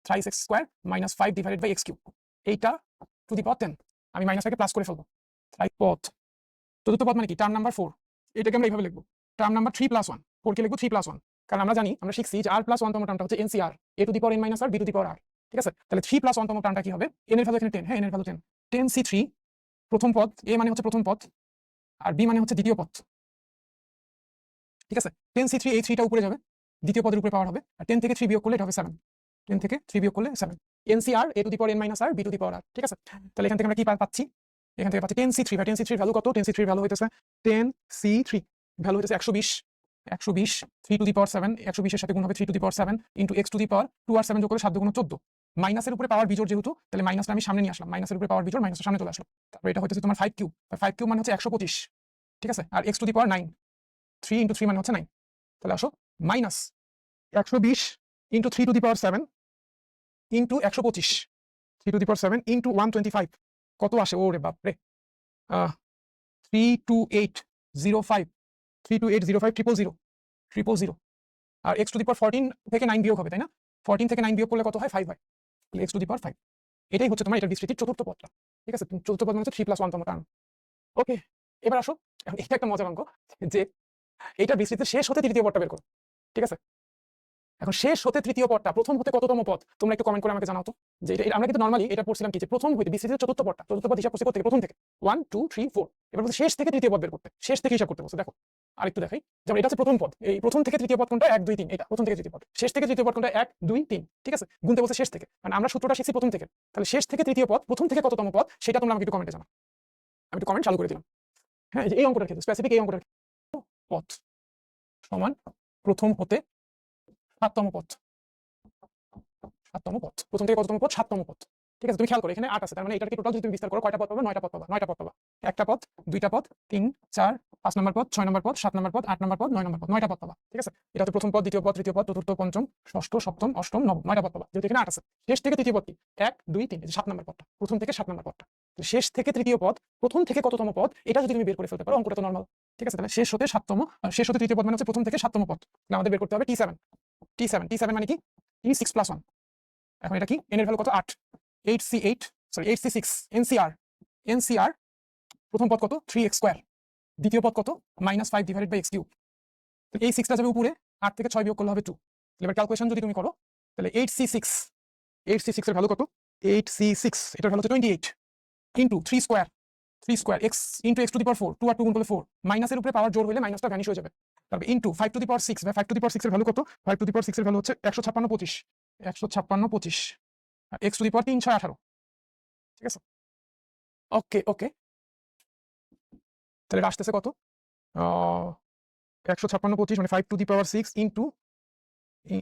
Thrice x square minus 5 divided by x cube, এইটা to the power 10। আমি মাইনাসটাকে plus করে ফেলবো। থ্রাইস পথ, চতুর্থ পদ মানে কি? Term number 4। এটাকে আমরা এইভাবে লিখবো, টার্ম নাম্বার 3+1, 4 কে লিখবো 3+1, কারণ আমরা জানি, আমরা শিখছি যে r+1 তম টার্মটা হচ্ছে NCR, a two the power n minus r b two the power r। ঠিক আছে, তাহলে 3+1 তম টার্মটা কি হবে? n এর ভ্যালু এখানে 10, হ্যাঁ n এর ভ্যালু 10, 10c3 প্রথম পদ, a মানে হচ্ছে প্রথম পদ আর b মানে হচ্ছে দ্বিতীয় পদ। ঠিক আছে, 10c3, এই 3টা উপরে যাবে, দ্বিতীয় পদের উপরে পাওয়ার হবে, আর 10 থেকে 3 বিয়োগ করলে এটা হবে 7, 10 থেকে 3 বিয়োগ করলে 7, NCR a two the power n minus r b two the power r। ঠিক আছে, তাহলে এখান থেকে আমরা কি পাচ্ছি? এখান থেকে পাচ্ছি 10c3, বা 10c3 ভ্যালু কত? 10c3 ভ্যালু হইতেছে 10c3 ভ্যালু হইতেছে 120, 120 3 টু দি পাওয়ার 7, 120 এর সাথে গুণ হবে 3 to the power 7 into x to the power 2 আর 7 যোগ করে 7 গুণ 14, মাইনাসের উপরে পাওয়ার বিজোড় যেহেতু, তাহলে মাইনাসটা আমি সামনে নিয়ে আসলাম, মাইনাসের উপরে পাওয়ার বিজোড়, মাইনাসটা সামনে চলে আসলো। তারপর এটা হইতেছে তোমার 5 কিউব, 5 কিউব মানে হচ্ছে 125। ঠিক আছে, আর x to the power 9, 3 into 3 মানে হচ্ছে 9, তাহলে আসো minus 120 into 3 to the power 7 into 125, 3 to the power 7 into 125, কত আসে? ওরে বাপ রে, 32805, 32805 000, আর x টু দি পাওয়ার 14 থেকে 9 বিয়োগ হবে, তাই না? 14 থেকে 9 বিয়োগ করলে কত হয়? 5 হয়, তাহলে x টু দি পাওয়ার 5। এটাই হচ্ছে তোমার এটার বিস্তৃতির চতুর্থ পদটা। ঠিক আছে, চতুর্থ পদ মানে হচ্ছে 3+1 তম টার্ম। ওকে, এবার আসো, এখন এটা একটা মজার অঙ্ক যে এইটা বিস্তৃতির শেষ হতে তৃতীয় পদটা বের করো। ঠিক আছে, এখন শেষ হতে তৃতীয় পদটা প্রথম হতে কততম পদ? তোমরা একটু কমেন্ট করে আমাকে জানাও তো, যে এটা আমরা কিন্তু নরমালি এটা পড়ছিলাম কি, যে প্রথম হইতে বিস্তৃতির চতুর্থ পদটা, চতুর্থ পদ হিসাব করতে থেকে প্রথম থেকে 1 2 3 4, এবার বলছে শেষ থেকে তৃতীয় পদ বের করতে, শেষ থেকে হিসাব করতে বলছে। দেখো আরেকটু দেখাই, যেমন এটা হচ্ছে প্রথম পদ, এই প্রথম থেকে তৃতীয় পদ কোনটা? 1 2 3, এটা প্রথম থেকে তৃতীয় পদ। শেষ থেকে তৃতীয় পদ কোনটা? 1 2 3। ঠিক আছে, গুনতে বলছে শেষ থেকে, মানে আমরা সূত্রটা শিখছি প্রথম থেকে, তাহলে শেষ থেকে তৃতীয় পদ প্রথম থেকে কততম পদ সেটা তোমরা আমাকে একটু কমেন্টে জানাও। আমি একটু কমেন্ট চালু করে দিলাম। হ্যাঁ, এই অঙ্কটার ক্ষেত্রে স্পেসিফিক, এই অঙ্কটার পদ সমান প্রথম হতে 7তম পদ, 7তম পদ, প্রথম থেকে কততম পদ? 7তম পদ। ঠিক আছে, তুমি খেয়াল করো এখানে 8 আছে, তার মানে এটাকে টোটাল যদি তুমি বিস্তার করো কয়টা পদ পাবে? 9টা পদ পাবে, 9টা পদ পাবে, একটা পদ, দুইটা পদ, 3 4 5 নম্বর পদ, 6 নম্বর পদ, 7 নম্বর পদ, 8 নম্বর পদ, 9 নম্বর পদ, 9টা পদ পাবা। ঠিক আছে, এটা হচ্ছে প্রথম পদ, দ্বিতীয় পদ, তৃতীয় পদ, চতুর্থ, পঞ্চম, ষষ্ঠ, সপ্তম, অষ্টম, নবম, 9টা পদ পাবা, যেহেতু এখানে 8 আছে। শেষ থেকে তৃতীয় পদ কি? 1 2 3, 7 নম্বর পদটা, প্রথম থেকে 7 নম্বর পদটা। শেষ থেকে তৃতীয় পদ প্রথম থেকে কততম পদ, এটা যদি তুমি বের করে ফেলতে পারো, অঙ্কটা তো নরমাল। ঠিক আছে, তাহলে শেষ হতে 7তম, শেষ হতে তৃতীয় পদ মানে হচ্ছে প্রথম থেকে 7তম পদ, তাহলে আমাদের বের করতে হবে T7, T7, T7 মানে কি? T6+1। এখন এটা কি? n এর ভ্যালু কত? 8, 8c8, সরি 8c6, NCR প্রথম পদ কত? 3x স্কয়ার, দ্বিতীয় পদ কত? -5 ডিভাইডেড বাই x কিউব। তো এই 6টা যাবে উপরে, 8 থেকে 6 বিয়োগ করলে হবে 2। এবার ক্যালকুলেশন যদি তুমি করো, তাহলে 8c6 এর ভ্যালু কত? 8c6 এটার ভ্যালু হচ্ছে 28 into 3 square, 3 square x into x to the power 4, 2 আর 2 গুণ করলে 4, মাইনাসের উপরে পাওয়ার জোর হলে মাইনাসটা ভ্যানিশ হয়ে যাবে। তারপর ইনটু 5 টু দি পাওয়ার 6, বা 5 টু দি পাওয়ার 6 এর ভ্যালু কত? 5 টু দি পাওয়ার 6 এর ভ্যালু হচ্ছে 156 25, 156 25, আর x টু দি পাওয়ার 3 6 18। ঠিক আছে, ওকে ওকে, তাহলে আসতেছে কত? 156 25 মানে 5 টু দি পাওয়ার 6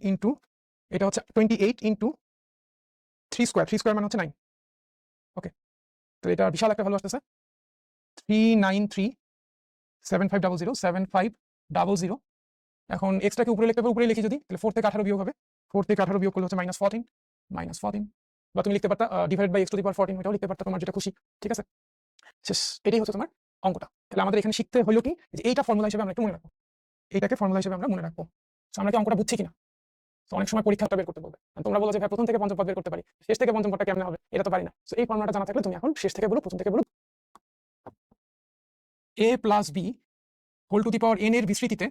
ইনটু এটা হচ্ছে 28 ইনটু 3 স্কয়ার, 3 স্কয়ার মানে হচ্ছে 9। ওকে, তো এটা বিশাল একটা ভ্যালু আসতেছে 39375007500। এখন এক্সট্রাকে উপরে লিখতে হবে, উপরে লিখি যদি, তাহলে 4 থেকে 18 বিয়োগ হবে, 4 থেকে 18 বিয়োগ করলে হচ্ছে -14, বা তুমি লিখতে পারতা divide by x to the power 14, এটাও লিখতে পারতা, তোমার যেটা খুশি। ঠিক আছে, শেষ, এটাই হচ্ছে তোমার অঙ্কটা। তাহলে আমাদের এখানে শিখতে হলো কি, যে এইটা ফর্মুলা হিসেবে আমরা একটু মনে রাখবো, এইটাকে ফর্মুলা হিসেবে আমরা মনে রাখবো। আমরা কি অঙ্কটা বুঝছি কিনা? তো অনেক সময় পরীক্ষাটা বের করতে বলবে, তোমরা বলো যে ভাই প্রথম থেকে পঞ্চম পদ বের করতে পারি, শেষ থেকে পঞ্চম পদটা কেমনে হবে? এটা তো পারি না। সো এই ফর্মুলাটা জানা থাকলে তুমি এখন শেষ থেকে বলো, প্রথম থেকে বলো। a plus b whole to the power n এর বিস্তৃতিতে,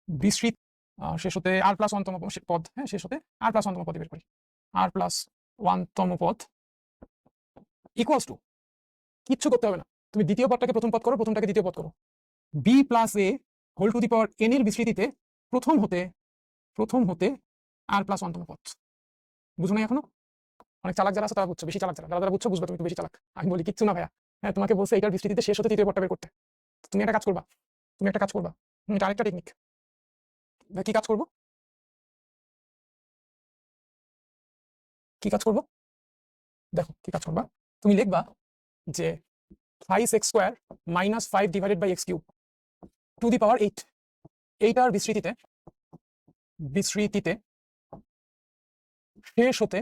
বিস্তৃত শেষ হতে r+1 তম পদ, হ্যাঁ শেষ হতে r+1 তম পদ বের করি, r+1 তম পদ ইকুয়ালস টু, কিচ্ছু করতে হবে না, তুমি দ্বিতীয় পদটাকে প্রথম পদ করো, প্রথমটাকে দ্বিতীয় পদ করো, b plus a whole to the power n এর বিস্তৃতিতে প্রথম হতে r+1 তম পদ। বুঝো না এখনো? অনেক চালাক যারা আছে তারা বুঝছো, বেশি চালাক যারা বুঝছো বুঝবে, তুমি একটু বেশি চালাক। আমি বলি কিচ্ছু না ভাইয়া, হ্যাঁ তোমাকে বলছে এটার বিস্তৃতিতে শেষ হতে তৃতীয় পদটা বের করতে, তুমি একটা কাজ করবা, এটা আরেকটা টেকনিক। কি কাজ করবো? দেখো কি কাজ করবা, তুমি লিখবা যে 5x square -5 divided by x cube to the power 8, এইটার বিস্তৃতিতে শেষ হতে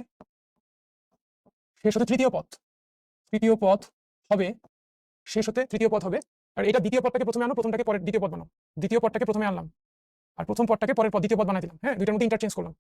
তৃতীয় পদ হবে, শেষ হতে তৃতীয় পদ হবে, আর এটা দ্বিতীয় পদটাকে প্রথমে আনো, প্রথমটাকে পরে দ্বিতীয় পদ বানাও, দ্বিতীয় পদটাকে প্রথমে আনলাম আর প্রথম পদটাকে পরের পদ দ্বিতীয় পদ বানাই দিলাম, হ্যাঁ দুইটার মধ্যে ইন্টারচেঞ্জ করলাম,